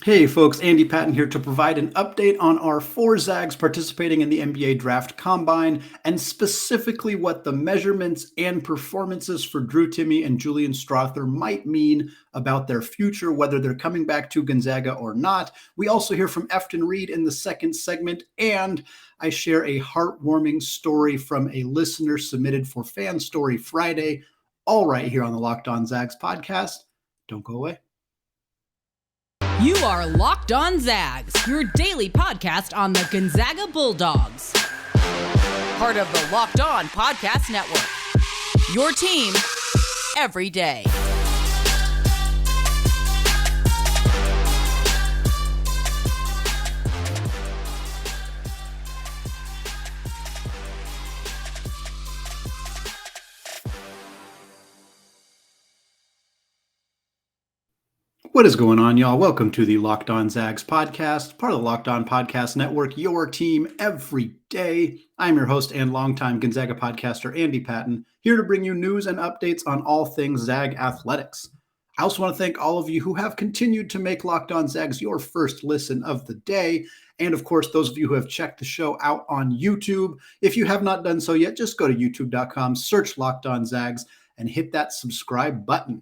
Hey folks, Andy Patton here to provide an update on our four Zags participating in the NBA Draft Combine, and specifically what the measurements and performances for Drew Timme and Julian Strawther might mean about their future, whether they're coming back to Gonzaga or not. We also hear from Efton Reid in the second segment, and I share a heartwarming story from a listener submitted for Fan Story Friday, all right here on the Locked On Zags podcast. Don't go away. You are Locked On Zags, your daily podcast on the Gonzaga Bulldogs. Part of the Locked On Podcast Network. Your team every day. What is going on, y'all? Welcome to the Locked On Zags podcast, part of the Locked On Podcast Network, your team every day. I'm your host and longtime Gonzaga podcaster, Andy Patton, here to bring you news and updates on all things Zag athletics. I also want to thank all of you who have continued to make Locked On Zags your first listen of the day. And of course, those of you who have checked the show out on YouTube. If you have not done so yet, just go to youtube.com, search Locked On Zags, and hit that subscribe button.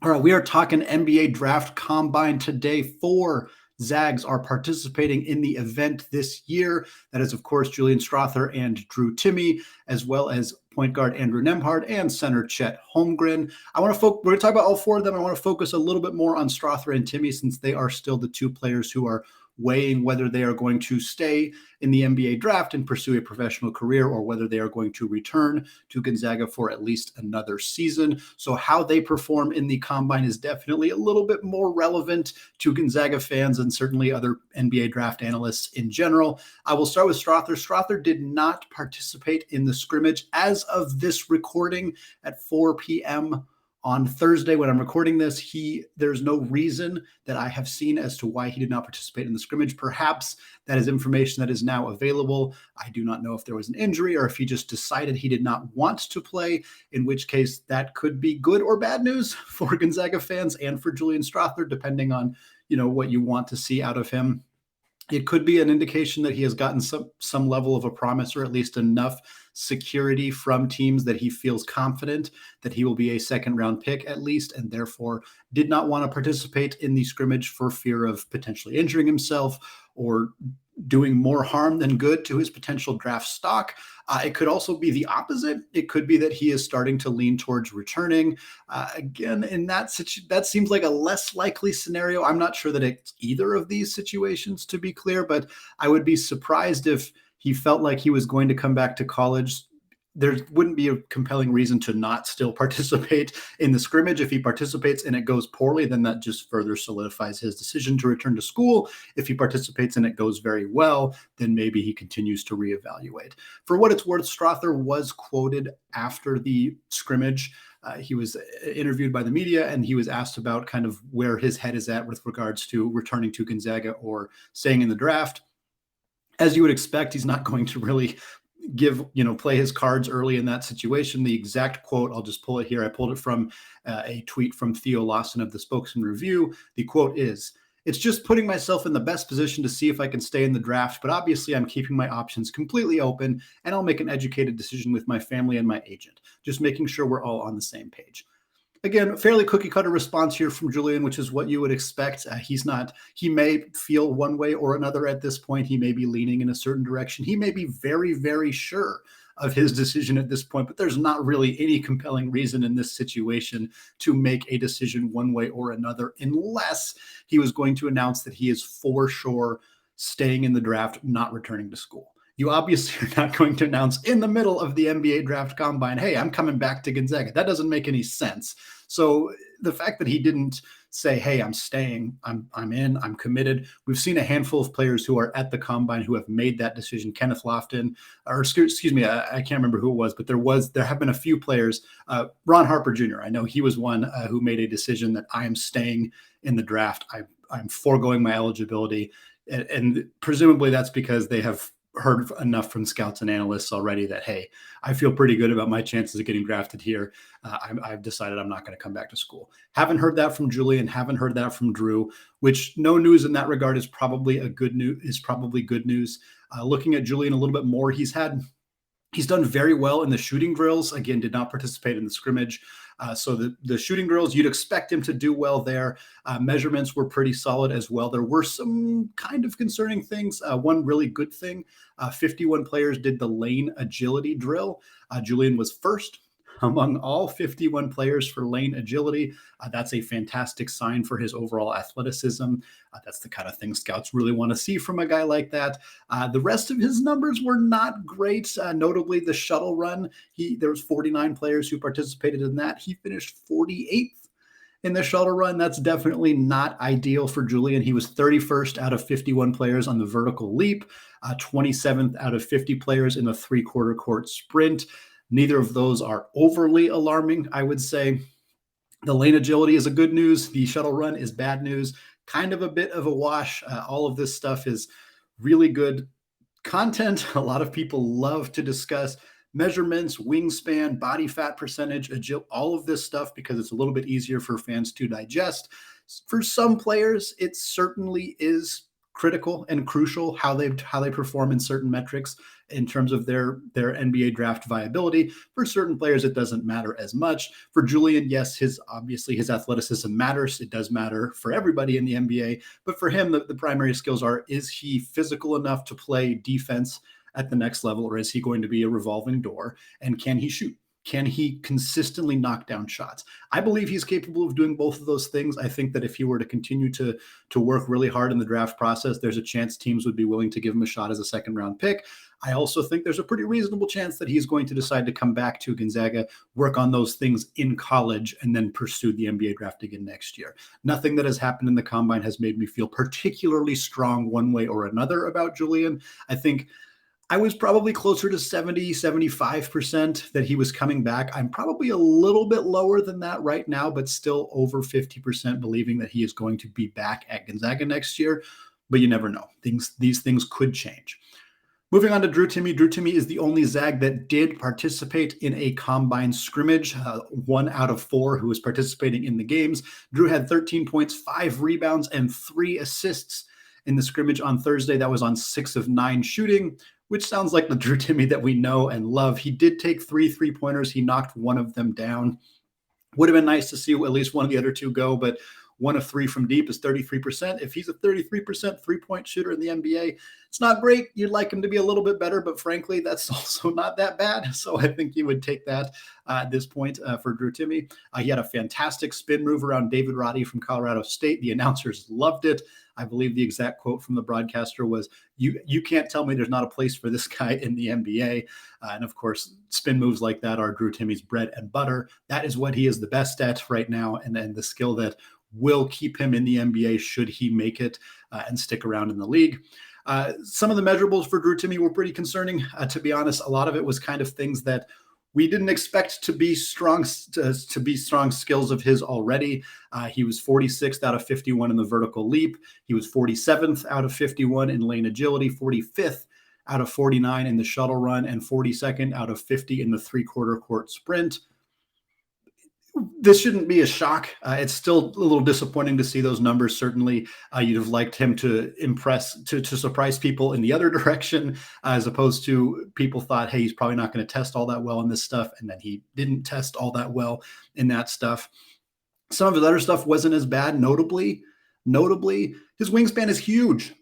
All right, we are talking NBA Draft Combine today. Four Zags are participating in the event this year. That is, of course, Julian Strawther and Drew Timme, as well as point guard Andrew Nembhard and center Chet Holmgren. We're going to talk about all four of them. I want to focus a little bit more on Strawther and Timme, since they are still the two players who are weighing whether they are going to stay in the NBA draft and pursue a professional career, or whether they are going to return to Gonzaga for at least another season. So how they perform in the combine is definitely a little bit more relevant to Gonzaga fans and certainly other NBA draft analysts in general. I will start with Strawther. Strawther did not participate in the scrimmage as of this recording at 4 p.m. on Thursday. When I'm recording this, there's no reason that I have seen as to why he did not participate in the scrimmage. Perhaps that is information that is now available. I do not know if there was an injury or if he just decided he did not want to play, in which case that could be good or bad news for Gonzaga fans and for Julian Strawther, depending on, what you want to see out of him. It could be an indication that he has gotten some level of a promise, or at least enough security from teams that he feels confident that he will be a second-round pick at least, and therefore did not want to participate in the scrimmage for fear of potentially injuring himself or doing more harm than good to his potential draft stock. It could also be the opposite. It could be that he is starting to lean towards returning. Again, in that seems like a less likely scenario. I'm not sure that it's either of these situations, to be clear, but I would be surprised if he felt like he was going to come back to college. There wouldn't be a compelling reason to not still participate in the scrimmage. If he participates and it goes poorly, then that just further solidifies his decision to return to school. If he participates and it goes very well, then maybe he continues to reevaluate. For what it's worth, Strawther was quoted after the scrimmage. He was interviewed by the media, and he was asked about kind of where his head is at with regards to returning to Gonzaga or staying in the draft. As you would expect, he's not going to really play his cards early in that situation. The exact quote, I'll just pull it here. I pulled it from a tweet from Theo Lawson of the Spokane Review. The quote is, "It's just putting myself in the best position to see if I can stay in the draft, but obviously I'm keeping my options completely open, and I'll make an educated decision with my family and my agent, just making sure we're all on the same page." Again, fairly cookie cutter response here from Julian, which is what you would expect. He may feel one way or another at this point. He may be leaning in a certain direction. He may be very, very sure of his decision at this point, but there's not really any compelling reason in this situation to make a decision one way or another, unless he was going to announce that he is for sure staying in the draft, not returning to school. You obviously are not going to announce in the middle of the NBA Draft Combine, hey, I'm coming back to Gonzaga. That doesn't make any sense. So the fact that he didn't say, hey, I'm staying, I'm in, I'm committed. We've seen a handful of players who are at the Combine who have made that decision. Kenneth Lofton, or excuse me, I can't remember who it was, but there have been a few players. Ron Harper Jr., I know he was one who made a decision that I am staying in the draft. I'm foregoing my eligibility. And presumably that's because they have heard enough from scouts and analysts already that, hey, I feel pretty good about my chances of getting drafted here. I've decided I'm not going to come back to school. Haven't heard that from Julian. Haven't heard that from Drew. Which no news in that regard is probably good news. Looking at Julian a little bit more, he's done very well in the shooting drills. Again, did not participate in the scrimmage. So the shooting drills, you'd expect him to do well there. Measurements were pretty solid as well. There were some kind of concerning things. One really good thing, 51 players did the lane agility drill. Julian was first among all 51 players for lane agility. That's a fantastic sign for his overall athleticism. That's the kind of thing scouts really want to see from a guy like that. The rest of his numbers were not great. Notably, the shuttle run, there was 49 players who participated in that. He finished 48th in the shuttle run. That's definitely not ideal for Julian. He was 31st out of 51 players on the vertical leap, 27th out of 50 players in the 3/4 court sprint. Neither of those are overly alarming, I would say. The lane agility is a good news. The shuttle run is bad news. Kind of a bit of a wash. All of this stuff is really good content. A lot of people love to discuss measurements, wingspan, body fat percentage, all of this stuff because it's a little bit easier for fans to digest. For some players, it certainly is critical and crucial how they perform in certain metrics in terms of their NBA draft viability. For certain players, it doesn't matter as much. For Julian, yes, his athleticism matters. It does matter for everybody in the NBA. But for him, the primary skills are, is he physical enough to play defense at the next level, or is he going to be a revolving door? And can he shoot? Can he consistently knock down shots? I believe he's capable of doing both of those things. I think that if he were to continue to work really hard in the draft process, there's a chance teams would be willing to give him a shot as a second-round pick. I also think there's a pretty reasonable chance that he's going to decide to come back to Gonzaga, work on those things in college, and then pursue the NBA draft again next year. Nothing that has happened in the combine has made me feel particularly strong one way or another about Julian. I think I was probably closer to 70, 75% that he was coming back. I'm probably a little bit lower than that right now, but still over 50% believing that he is going to be back at Gonzaga next year. But you never know. These things could change. Moving on to Drew Timme. Drew Timme is the only Zag that did participate in a combine scrimmage, 1 out of 4 who was participating in the games. Drew had 13 points, 5 rebounds, and 3 assists in the scrimmage on Thursday. That was on 6 of 9 shooting, which sounds like the Drew Timme that we know and love. He did take 3 3-pointers. He knocked one of them down. Would have been nice to see at least one of the other two go, but 1 of 3 from deep is 33%. If he's a 33% three-point shooter in the NBA, it's not great. You'd like him to be a little bit better, but frankly, that's also not that bad. So I think you would take that at this point for Drew Timme. He had a fantastic spin move around David Roddy from Colorado State. The announcers loved it. I believe the exact quote from the broadcaster was, you can't tell me there's not a place for this guy in the NBA. And of course, spin moves like that are Drew Timme's bread and butter. That is what he is the best at right now. And then the skill that will keep him in the NBA should he make it and stick around in the league. Some of the measurables for Drew Timme were pretty concerning. To be honest, a lot of it was kind of things that we didn't expect to be strong skills of his already. He was 46th out of 51 in the vertical leap. He was 47th out of 51 in lane agility, 45th out of 49 in the shuttle run, and 42nd out of 50 in the 3/4 court sprint. This shouldn't be a shock. It's still a little disappointing to see those numbers. Certainly, you'd have liked him to impress, to surprise people in the other direction, as opposed to people thought, hey, he's probably not going to test all that well in this stuff. And then he didn't test all that well in that stuff. Some of his other stuff wasn't as bad. Notably, his wingspan is huge.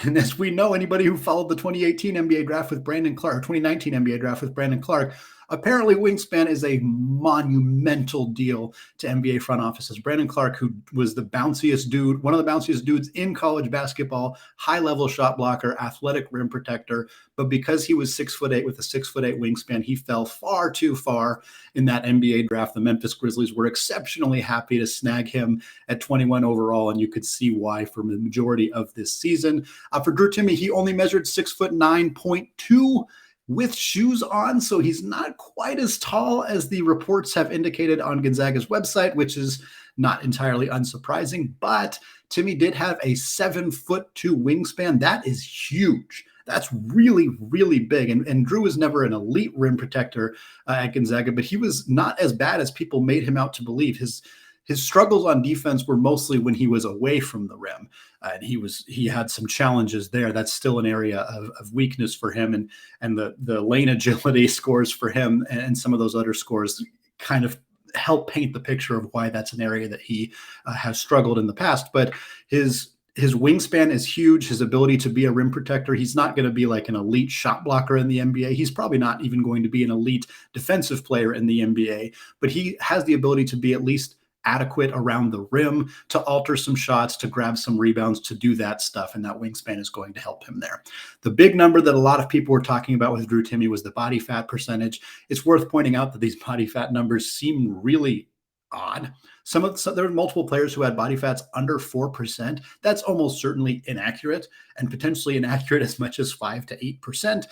And as we know, anybody who followed the 2018 NBA draft with Brandon Clark, or 2019 NBA draft with Brandon Clark, apparently wingspan is a monumental deal to NBA front offices. Brandon Clark, who was the bounciest dude, one of the bounciest dudes in college basketball, high-level shot blocker, athletic rim protector, but because he was 6'8" with a 6'8" wingspan, he fell far too far in that NBA draft. The Memphis Grizzlies were exceptionally happy to snag him at 21 overall, and you could see why for the majority of this season. For Drew Timme, he only measured 6'9.2" with shoes on, so he's not quite as tall as the reports have indicated on Gonzaga's website, which is not entirely unsurprising. But Timme did have a 7'2" wingspan. That is huge. That's really, really big. And Drew was never an elite rim protector at Gonzaga, but he was not as bad as people made him out to believe. His struggles on defense were mostly when he was away from the rim, and he had some challenges there. That's still an area of weakness for him, and the lane agility scores for him and some of those other scores kind of help paint the picture of why that's an area that he has struggled in the past. But his wingspan is huge. His ability to be a rim protector. He's not going to be like an elite shot blocker in the NBA. He's probably not even going to be an elite defensive player in the NBA, but he has the ability to be at least adequate around the rim, to alter some shots, to grab some rebounds, to do that stuff. And that wingspan is going to help him there. The big number that a lot of people were talking about with Drew Timme was the body fat percentage. It's worth pointing out that these body fat numbers seem really odd. There are multiple players who had body fats under 4%. That's almost certainly inaccurate, and potentially inaccurate as much as 5 to 8%.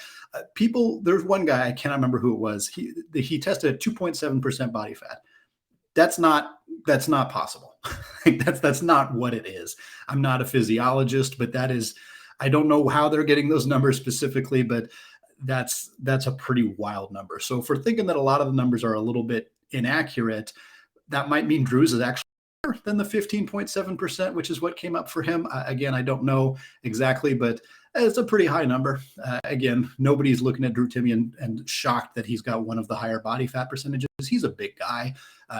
There's one guy, I cannot remember who it was. He tested at 2.7% body fat. That's not possible. That's not what it is. I'm not a physiologist, but I don't know how they're getting those numbers specifically, but that's a pretty wild number. So if we're thinking that a lot of the numbers are a little bit inaccurate, that might mean Drew's is actually better than the 15.7%, which is what came up for him. Again, I don't know exactly, but it's a pretty high number. Again, nobody's looking at Drew Timme and shocked that he's got one of the higher body fat percentages. He's a big guy.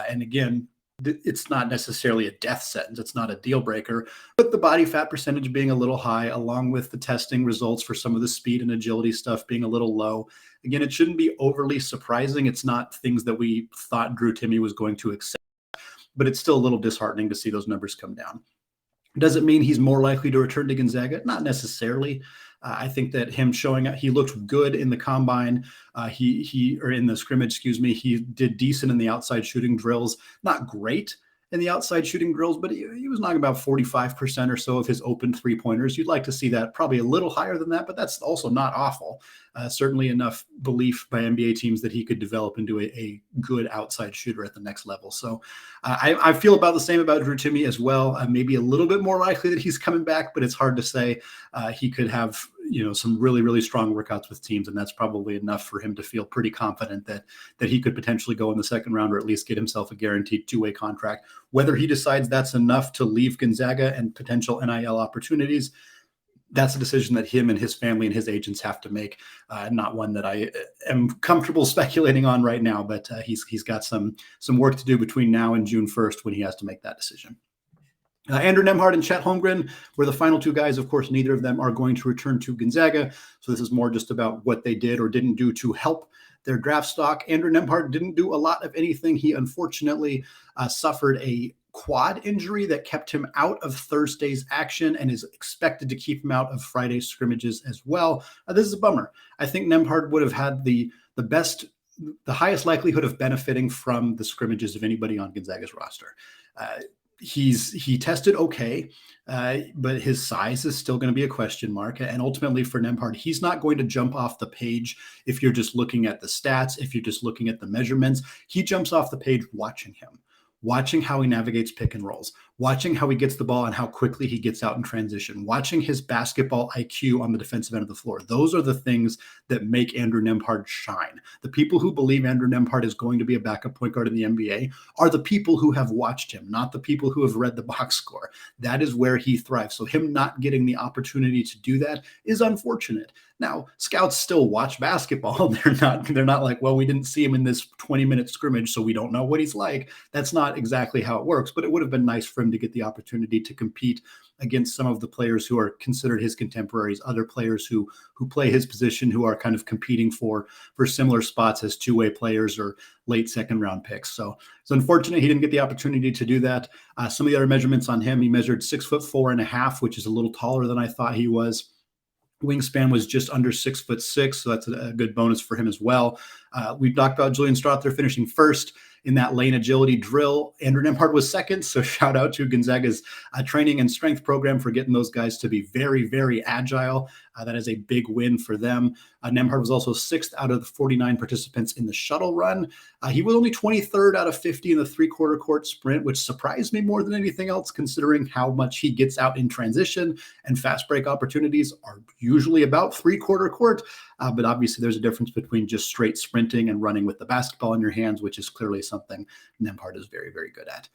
And again, it's not necessarily a death sentence. It's not a deal breaker, but the body fat percentage being a little high, along with the testing results for some of the speed and agility stuff being a little low. Again, it shouldn't be overly surprising. It's not things that we thought Drew Timme was going to accept, but it's still a little disheartening to see those numbers come down. Does it mean he's more likely to return to Gonzaga? Not necessarily. I think that him showing up, he looked good in the combine. Or in the scrimmage, he did decent in the outside shooting drills. Not great in the outside shooting drills, but he was knocking about 45% or so of his open three-pointers. You'd like to see that probably a little higher than that, but that's also not awful. Certainly enough belief by NBA teams that he could develop into a good outside shooter at the next level. So I feel about the same about Drew Timme as well. Maybe a little bit more likely that he's coming back, but it's hard to say. He could have some really, really strong workouts with teams, and that's probably enough for him to feel pretty confident that he could potentially go in the second round, or at least get himself a guaranteed two-way contract. Whether he decides that's enough to leave Gonzaga and potential NIL opportunities, that's a decision that him and his family and his agents have to make. Not one that I am comfortable speculating on right now, but he's got some work to do between now and June 1st when he has to make that decision. Andrew Nembhard and Chet Holmgren were the final two guys. Of course, neither of them are going to return to Gonzaga. So this is more just about what they did or didn't do to help their draft stock. Andrew Nembhard didn't do a lot of anything. He unfortunately suffered a quad injury that kept him out of Thursday's action and is expected to keep him out of Friday's scrimmages as well. This is a bummer. I think Nembhard would have had the highest likelihood of benefiting from the scrimmages of anybody on Gonzaga's roster. He tested okay, but his size is still going to be a question mark. And ultimately for Nembhard, he's not going to jump off the page if you're just looking at the stats, if you're just looking at the measurements. He jumps off the page watching him, watching how he navigates pick and rolls, watching how he gets the ball and how quickly he gets out in transition, watching his basketball IQ on the defensive end of the floor. Those are the things that make Andrew Nembhard shine. The people who believe Andrew Nembhard is going to be a backup point guard in the NBA are the people who have watched him, not the people who have read the box score. That is where he thrives. So him not getting the opportunity to do that is unfortunate. Now, scouts still watch basketball. They're not like, well, we didn't see him in this 20-minute scrimmage, so we don't know what he's like. That's not exactly how it works, but it would have been nice for him to get the opportunity to compete against some of the players who are considered his contemporaries, other players who play his position, who are kind of competing for similar spots as two-way players or late second-round picks. So it's unfortunate he didn't get the opportunity to do that. Some of the other measurements on him, he measured 6'4.5", which is a little taller than I thought he was. Wingspan was just under 6'6", so that's a good bonus for him as well. We've talked about Julian Strawther finishing first in that lane agility drill. Andrew Nembhard was second, so shout out to Gonzaga's training and strength program for getting those guys to be very, very agile. That is a big win for them. Nembhard was also 6th out of the 49 participants in the shuttle run. He was only 23rd out of 50 in the 3/4 court sprint, which surprised me more than anything else, considering how much he gets out in transition, and fast break opportunities are usually about 3/4 court. But obviously there's a difference between just straight sprinting and running with the basketball in your hands, which is clearly something Nembhard is very, very good at.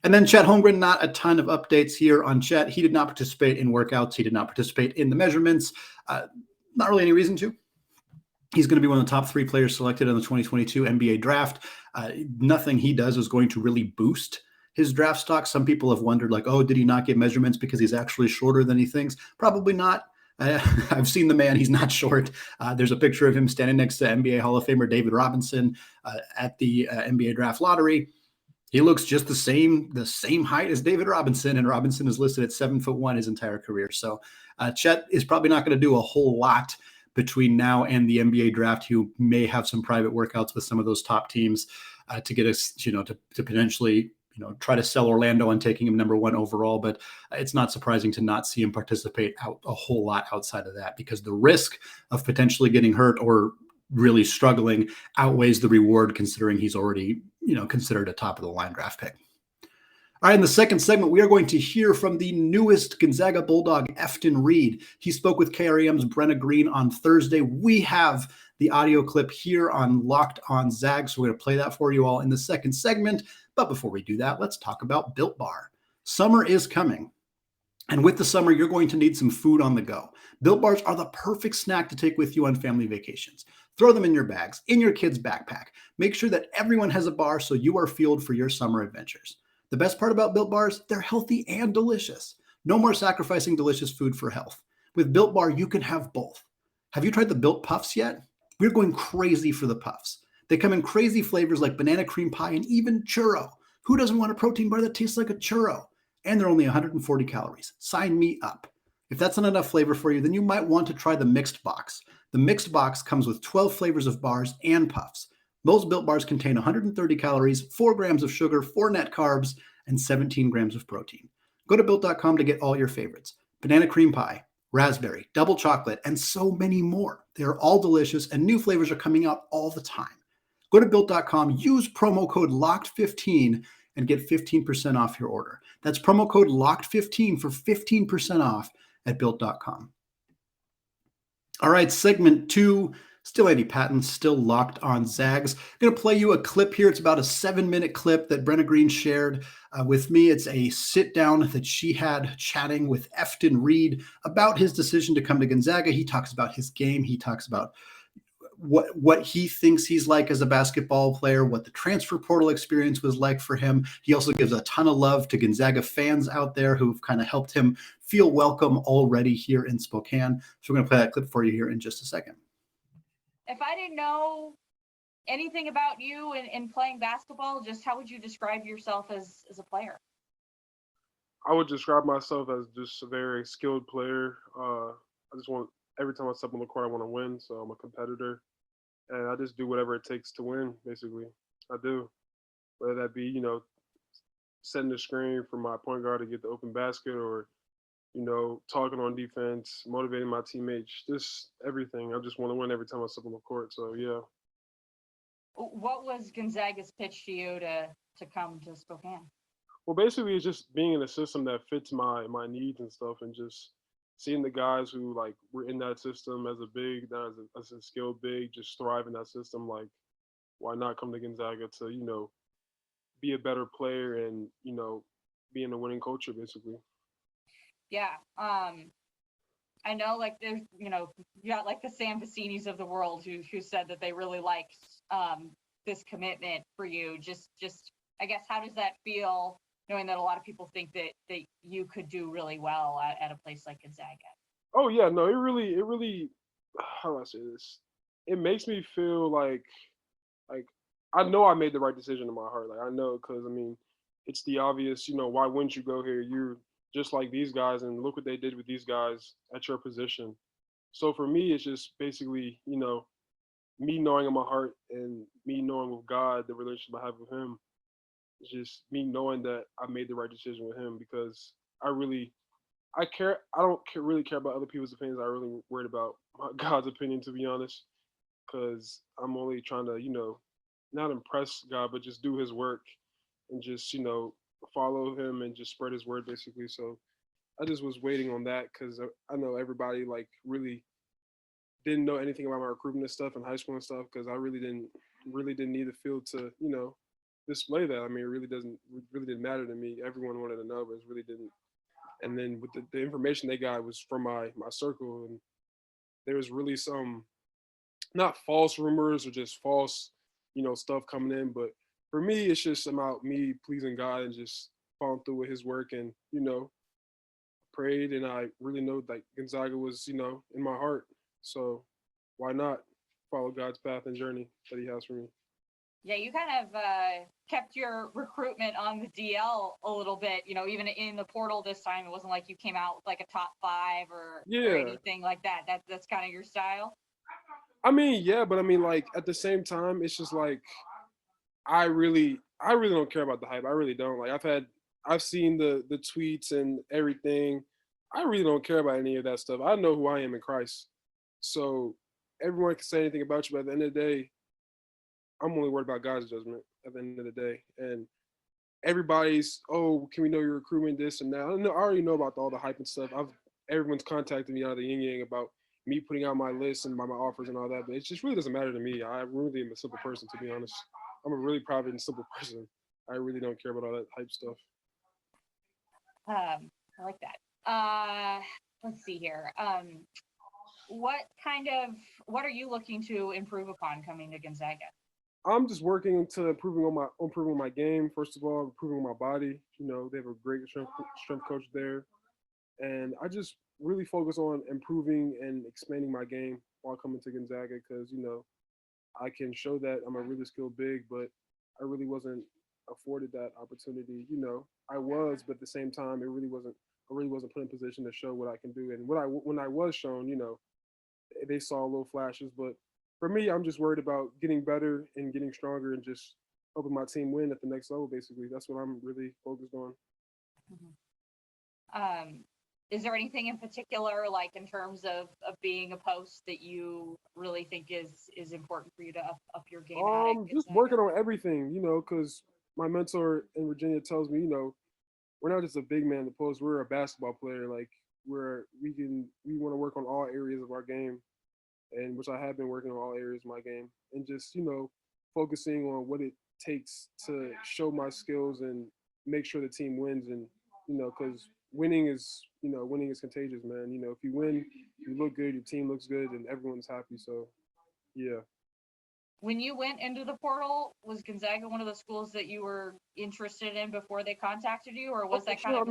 And then Chet Holmgren, not a ton of updates here on Chet. He did not participate in workouts. He did not participate in the measurements. Not really any reason to. He's going to be one of the top 3 players selected in the 2022 NBA draft. Nothing he does is going to really boost his draft stock. Some people have wondered, like, oh, did he not get measurements because he's actually shorter than he thinks? Probably not. I've seen the man. He's not short. There's a picture of him standing next to NBA Hall of Famer David Robinson at the NBA draft lottery. He looks just the same height as David Robinson, and Robinson is listed at 7'1" his entire career. So Chet is probably not going to do a whole lot between now and the NBA draft. He may have some private workouts with some of those top teams to get us, to potentially, try to sell Orlando on taking him number 1 overall. But it's not surprising to not see him participate out a whole lot outside of that, because the risk of potentially getting hurt or really struggling outweighs the reward, considering he's already, considered a top of the line draft pick. All right, in the second segment, we are going to hear from the newest Gonzaga Bulldog, Efton Reid. He spoke with KREM's Brenna Greene on Thursday. We have the audio clip here on Locked on Zags, so we're going to play that for you all in the second segment. But before we do that, let's talk about Built Bar. Summer is coming, and with the summer, you're going to need some food on the go. Built Bars are the perfect snack to take with you on family vacations. Throw them in your bags, in your kid's backpack. Make sure that everyone has a bar so you are fueled for your summer adventures. The best part about Built Bars, they're healthy and delicious. No more sacrificing delicious food for health. With Built Bar, you can have both. Have you tried the Built Puffs yet? We're going crazy for the Puffs. They come in crazy flavors like banana cream pie and even churro. Who doesn't want a protein bar that tastes like a churro? And they're only 140 calories. Sign me up. If that's not enough flavor for you, then you might want to try the Mixed Box. The Mixed Box comes with 12 flavors of bars and puffs. Most Built Bars contain 130 calories, 4 grams of sugar, 4 net carbs, and 17 grams of protein. Go to Built.com to get all your favorites. Banana cream pie, raspberry, double chocolate, and so many more. They are all delicious, and new flavors are coming out all the time. Go to Built.com, use promo code LOCKED15, and get 15% off your order. That's promo code LOCKED15 for 15% off at Built.com. All right, segment 2. Still Andy Patton, still Locked on Zags. I'm going to play you a clip here. It's about a 7-minute clip that Brenna Greene shared with me. It's a sit-down that she had chatting with Efton Reid about his decision to come to Gonzaga. He talks about his game. He talks about what he thinks he's like as a basketball player, what the transfer portal experience was like for him. He also gives a ton of love to Gonzaga fans out there who've kind of helped him feel welcome already here in Spokane. So we're going to play that clip for you here in just a second. If I didn't know anything about you in playing basketball, just how would you describe yourself as a player? I would describe myself as just a very skilled player. Every time I step on the court, I want to win. So I'm a competitor, and I just do whatever it takes to win, basically. I do. Whether that be, setting the screen for my point guard to get the open basket, or, talking on defense, motivating my teammates, just everything. I just want to win every time I step on the court. So, yeah. What was Gonzaga's pitch to you to come to Spokane? Well, basically, it's just being in a system that fits my needs and stuff, and just seeing the guys who were in that system as a big, as a skilled big, just thrive in that system. Like, why not come to Gonzaga to be a better player and be in a winning culture, basically. Yeah, I know there's you got the Sam Vicinis of the world who said that they really liked this commitment for you. Just I guess, how does that feel, knowing that a lot of people think that you could do really well at a place like Gonzaga? Oh yeah, no, it really, how do I say this? It makes me feel like I know I made the right decision in my heart. I know, because it's the obvious. Why wouldn't you go here? You're just like these guys, and look what they did with these guys at your position. So for me, it's just basically, me knowing in my heart and me knowing with God, the relationship I have with him. It's just me knowing that I made the right decision with him, because I I don't really care about other people's opinions. I really worried about God's opinion, to be honest, because I'm only trying to, not impress God, but just do His work and just, follow Him and just spread His word, basically. So I just was waiting on that because I know everybody like really didn't know anything about my recruitment and stuff in high school and stuff because I really didn't need the field to, display that. I mean, really didn't matter to me. Everyone wanted to know, but it really didn't. And then with the information they got was from my circle, and there was really some not false rumors or just false, stuff coming in. But for me, it's just about me pleasing God and just following through with His work, and prayed, and I really know like Gonzaga was, in my heart. So why not follow God's path and journey that He has for me? Yeah, you kind of kept your recruitment on the DL a little bit, even in the portal this time. It wasn't like you came out with like a top 5 or Yeah. anything like that. That's kind of your style. I mean, yeah, but I mean, like at the same time, it's just like I really don't care about the hype. I really don't. Like I've seen the tweets and everything. I really don't care about any of that stuff. I know who I am in Christ. So everyone can say anything about you, but at the end of the day, I'm only worried about God's judgment at the end of the day. And everybody's, oh, can we know your recruitment, this and that? I already know about all the hype and stuff. Everyone's contacted me out of the yin yang about me putting out my list and my offers and all that, but it just really doesn't matter to me. I really am a simple person, to be honest. I'm a really private and simple person. I really don't care about all that hype stuff. I like that. Let's see here. What are you looking to improve upon coming to Gonzaga? I'm just working to improving my game. First of all, improving my body. They have a great strength coach there, and I just really focus on improving and expanding my game while coming to Gonzaga because I can show that I'm a really skilled big, but I really wasn't afforded that opportunity. I was, but at the same time, I really wasn't put in position to show what I can do. And when I was shown, they saw little flashes. But for me, I'm just worried about getting better and getting stronger and just helping my team win at the next level. Basically, that's what I'm really focused on. Is there anything in particular, like in terms of being a post, that you really think is important for you to up your game? Just working on everything, because my mentor in Virginia tells me, we're not just a big man in the post. We're a basketball player. Like we want to work on all areas of our game, and which I have been working on all areas of my game, and just focusing on what it takes to show my skills and make sure the team wins, and because winning is contagious, man. If you win, you look good, your team looks good, and everyone's happy. So, yeah. When you went into the portal, was Gonzaga one of the schools that you were interested in before they contacted you, or was that kind of?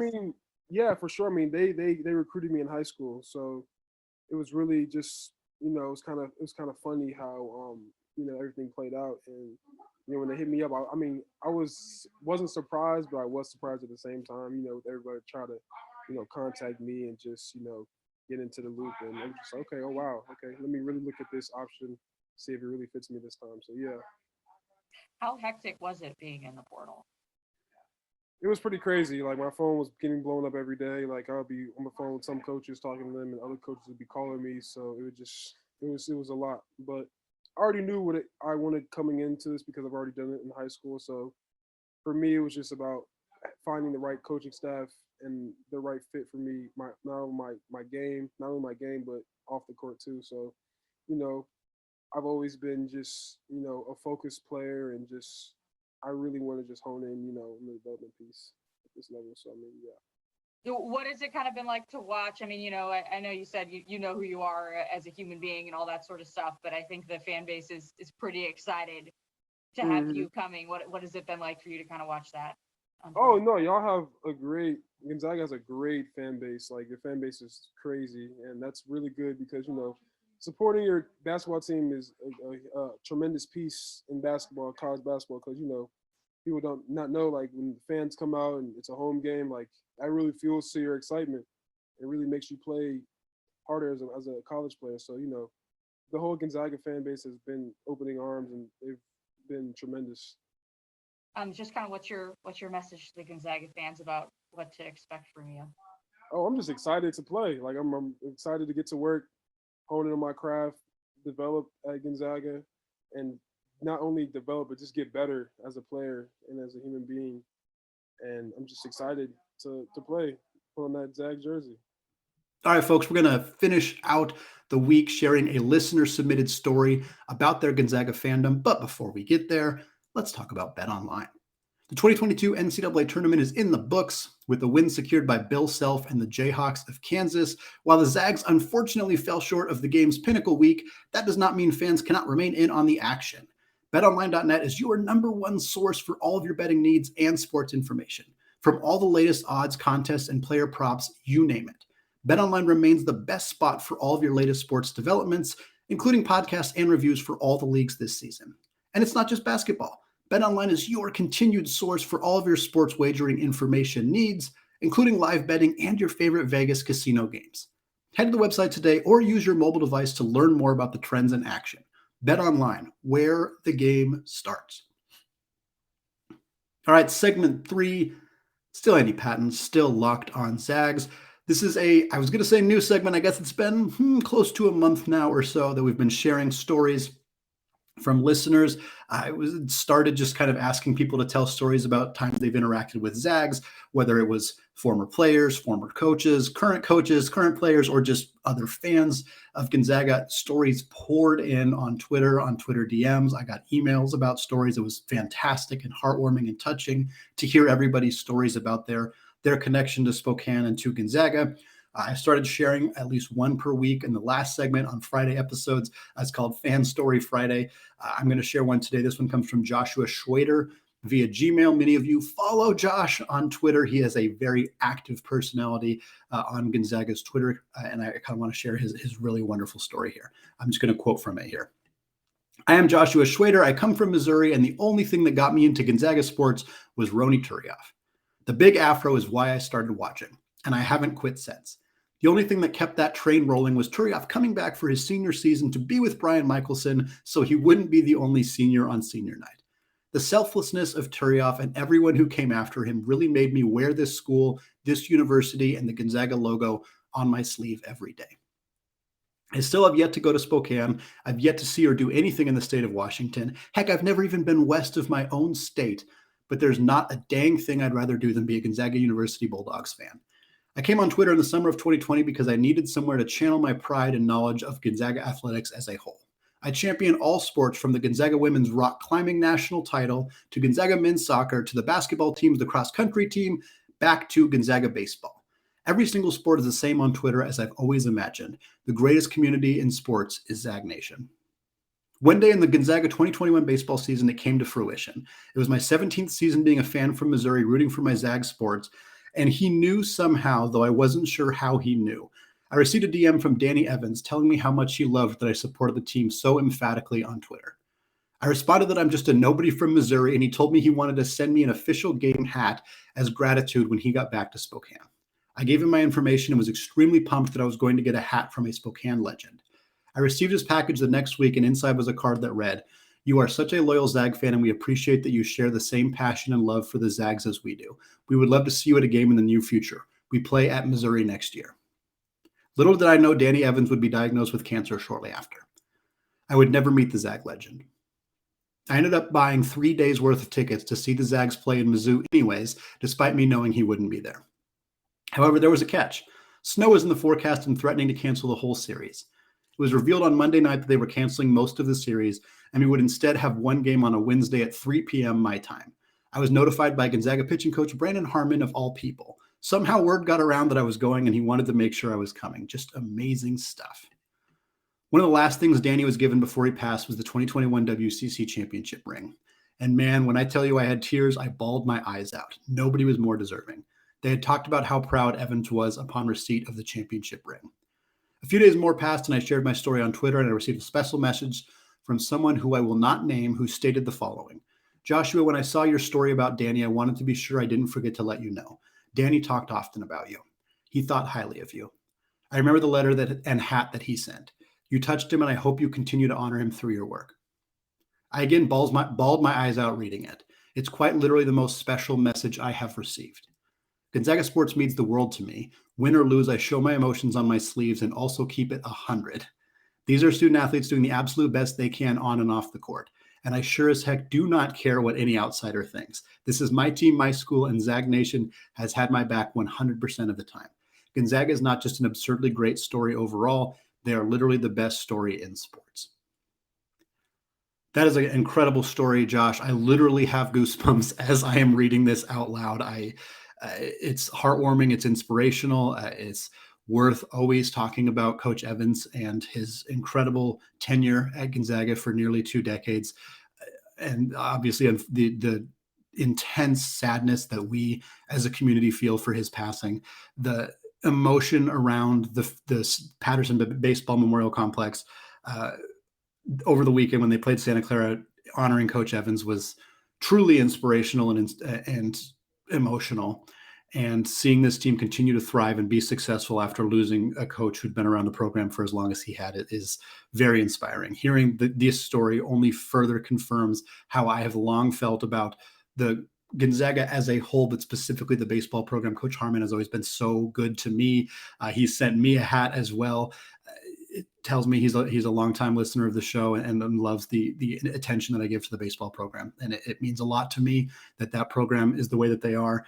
Yeah, for sure. I mean, they recruited me in high school, so it was really just it was kind of funny how everything played out, and when they hit me up, I wasn't surprised, but I was surprised at the same time. With everybody trying to contact me and just get into the loop, and I'm just like, okay, oh wow, okay, let me really look at this option, see if it really fits me this time. So yeah. How hectic was it being in the portal? It was pretty crazy. Like my phone was getting blown up every day. Like I'll be on the phone with some coaches talking to them, and other coaches would be calling me. So it was a lot. But I already knew what I wanted coming into this because I've already done it in high school. So for me, it was just about finding the right coaching staff and the right fit for me. Not only my game, but off the court too. So, I've always been just a focused player, and just I really want to just hone in in the development piece at this level. So yeah. What has it kind of been like to watch? I mean, I know you said you know who you are as a human being and all that sort of stuff, but I think the fan base is pretty excited to have you coming. What has it been like for you to kind of watch that? Oh no, y'all have Gonzaga has a great fan base. Like your fan base is crazy, and that's really good because supporting your basketball team is a tremendous piece in college basketball, because people don't not know, like when the fans come out and it's a home game, like that really fuels to your excitement. It really makes you play harder as a college player. So the whole Gonzaga fan base has been opening arms, and they've been tremendous. Just kind of what's your message to the Gonzaga fans about what to expect from you? Oh, I'm just excited to play. Like I'm excited to get to work, hone in on my craft, develop at Gonzaga, and not only develop but just get better as a player and as a human being. And I'm just excited to play, put on that Zag jersey. All right, folks, we're going to finish out the week sharing a listener-submitted story about their Gonzaga fandom. But before we get there, let's talk about BetOnline. The 2022 NCAA tournament is in the books, with the win secured by Bill Self and the Jayhawks of Kansas. While the Zags unfortunately fell short of the game's pinnacle week, that does not mean fans cannot remain in on the action. BetOnline.net is your number one source for all of your betting needs and sports information. From all the latest odds, contests, and player props, you name it. BetOnline remains the best spot for all of your latest sports developments, including podcasts and reviews for all the leagues this season. And it's not just basketball. BetOnline is your continued source for all of your sports wagering information needs, including live betting and your favorite Vegas casino games. Head to the website today or use your mobile device to learn more about the trends in action. BetOnline, where the game starts. All right, segment 3, still Andy Patton, still locked on Zags. This is I was going to say new segment. I guess it's been close to a month now or so that we've been sharing stories from listeners. I started just kind of asking people to tell stories about times they've interacted with Zags, whether it was former players, former coaches, current players, or just other fans of Gonzaga. Stories poured in on Twitter DMs. I got emails about stories. It was fantastic and heartwarming and touching to hear everybody's stories about their connection to Spokane and to Gonzaga. I started sharing at least one per week in the last segment on Friday episodes. It's called Fan Story Friday. I'm going to share one today. This one comes from Joshua Schwader via Gmail. Many of you follow Josh on Twitter. He has a very active personality on Gonzaga's Twitter, and I kind of want to share his really wonderful story here. I'm just going to quote from it here. I am Joshua Schwader. I come from Missouri, and the only thing that got me into Gonzaga sports was Roni Turioff. The big afro is why I started watching, and I haven't quit since. The only thing that kept that train rolling was Turioff coming back for his senior season to be with Brian Michelson so he wouldn't be the only senior on senior night. The selflessness of Turioff and everyone who came after him really made me wear this school, this university, and the Gonzaga logo on my sleeve every day. I still have yet to go to Spokane. I've yet to see or do anything in the state of Washington. Heck, I've never even been west of my own state, but there's not a dang thing I'd rather do than be a Gonzaga University Bulldogs fan. I came on Twitter in the summer of 2020 because I needed somewhere to channel my pride and knowledge of Gonzaga athletics as a whole. I champion all sports from the Gonzaga women's rock climbing national title to Gonzaga men's soccer to the basketball team, the cross country team, back to Gonzaga baseball. Every single sport is the same on Twitter as I've always imagined. The greatest community in sports is Zag Nation. One day in the Gonzaga 2021 baseball season, it came to fruition. It was my 17th season being a fan from Missouri, rooting for my Zag sports. And he knew somehow, though I wasn't sure how he knew. I received a DM from Danny Evans telling me how much he loved that I supported the team so emphatically on Twitter. I responded that I'm just a nobody from Missouri, and he told me he wanted to send me an official game hat as gratitude when he got back to Spokane. I gave him my information and was extremely pumped that I was going to get a hat from a Spokane legend. I received his package the next week, and inside was a card that read, "You are such a loyal Zag fan, and we appreciate that you share the same passion and love for the Zags as we do. We would love to see you at a game in the near future. We play at Missouri next year." Little did I know Danny Evans would be diagnosed with cancer shortly after. I would never meet the Zag legend. I ended up buying 3 days worth of tickets to see the Zags play in Mizzou anyways, despite me knowing he wouldn't be there. However, there was a catch. Snow was in the forecast and threatening to cancel the whole series. It was revealed on Monday night that they were canceling most of the series, and we would instead have one game on a Wednesday at 3 p.m. my time. I was notified by Gonzaga pitching coach Brandon Harmon of all people. Somehow word got around that I was going, and he wanted to make sure I was coming. Just amazing stuff. One of the last things Danny was given before he passed was the 2021 WCC championship ring. And man, when I tell you I had tears, I bawled my eyes out. Nobody was more deserving. They had talked about how proud Evans was upon receipt of the championship ring. A few days more passed, and I shared my story on Twitter, and I received a special message from someone who I will not name, who stated the following: "Joshua, when I saw your story about Danny, I wanted to be sure I didn't forget to let you know. Danny talked often about you. He thought highly of you. I remember the letter and hat that he sent. You touched him, and I hope you continue to honor him through your work." I again bawled my eyes out reading it. It's quite literally the most special message I have received. Gonzaga sports means the world to me. Win or lose, I show my emotions on my sleeves and also keep it 100. These are student athletes doing the absolute best they can on and off the court. And I sure as heck do not care what any outsider thinks. This is my team, my school, and Zag Nation has had my back 100% of the time. Gonzaga is not just an absurdly great story overall. They are literally the best story in sports. That is an incredible story, Josh. I literally have goosebumps as I am reading this out loud. It's heartwarming. It's inspirational. It's worth always talking about Coach Evans and his incredible tenure at Gonzaga for nearly 2 decades. And obviously the intense sadness that we as a community feel for his passing, the emotion around the Patterson Baseball Memorial Complex over the weekend when they played Santa Clara, honoring Coach Evans was truly inspirational and emotional. And seeing this team continue to thrive and be successful after losing a coach who'd been around the program for as long as he had it is very inspiring. Hearing this story only further confirms how I have long felt about the Gonzaga as a whole, but specifically the baseball program. Coach Harmon has always been so good to me. He sent me a hat as well. It tells me he's a longtime listener of the show and loves the attention that I give to the baseball program. And it means a lot to me that program is the way that they are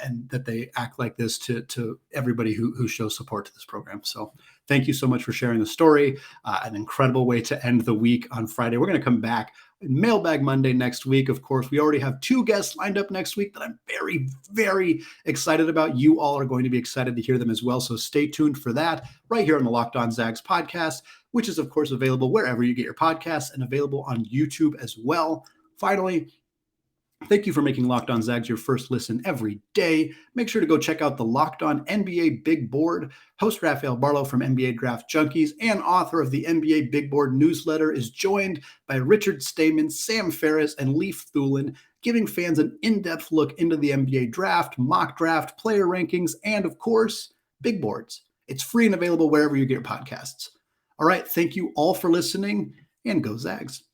and that they act like this to everybody who shows support to this program. So thank you so much for sharing the story. An incredible way to end the week on Friday. We're going to come back Mailbag Monday next week. Of course, we already have 2 guests lined up next week that I'm very, very excited about. You all are going to be excited to hear them as well. So stay tuned for that right here on the Locked On Zags podcast, which is, of course, available wherever you get your podcasts and available on YouTube as well. Finally, thank you for making Locked On Zags your first listen every day. Make sure to go check out the Locked On NBA Big Board. Host Rafael Barlow from NBA Draft Junkies and author of the NBA Big Board newsletter is joined by Richard Stayman, Sam Ferris, and Leif Thulin, giving fans an in-depth look into the NBA draft, mock draft, player rankings, and, of course, big boards. It's free and available wherever you get your podcasts. All right, thank you all for listening, and go Zags.